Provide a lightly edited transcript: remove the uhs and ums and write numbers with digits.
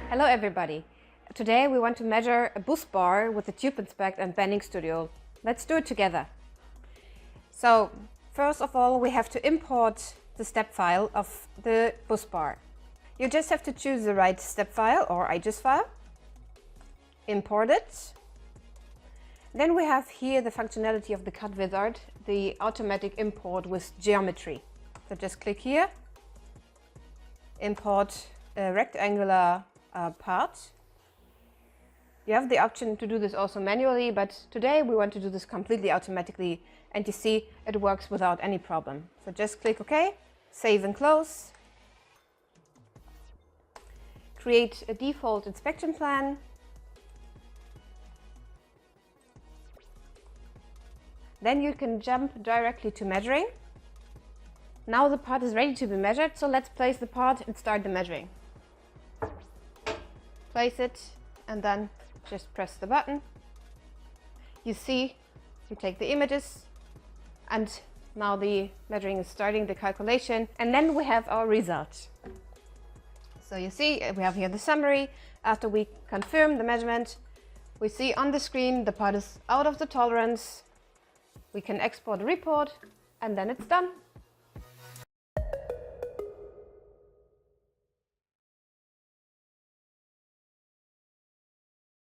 Hello everybody! Today we want to measure a bus bar with the TubeInspect and Bending Studio. Let's do it together. So, first of all we have to import the step file of the bus bar. You just have to choose the right step file or IGES file. Import it. Then we have here the functionality of the cut wizard, the automatic import with geometry. So just click here, import a rectangular part. You have the option to do this also manually, but today we want to do this completely automatically, and you see it works without any problem. So just click OK, save and close. Create a default inspection plan. Then you can jump directly to measuring. Now the part is ready to be measured, so let's place the part and start the measuring. Place it and then just press the button. You see, you take the images and now the measuring is starting the calculation, and then we have our result. So you see, we have here the summary. After we confirm the measurement, we see on the screen the part is out of the tolerance. We can export a report and then it's done.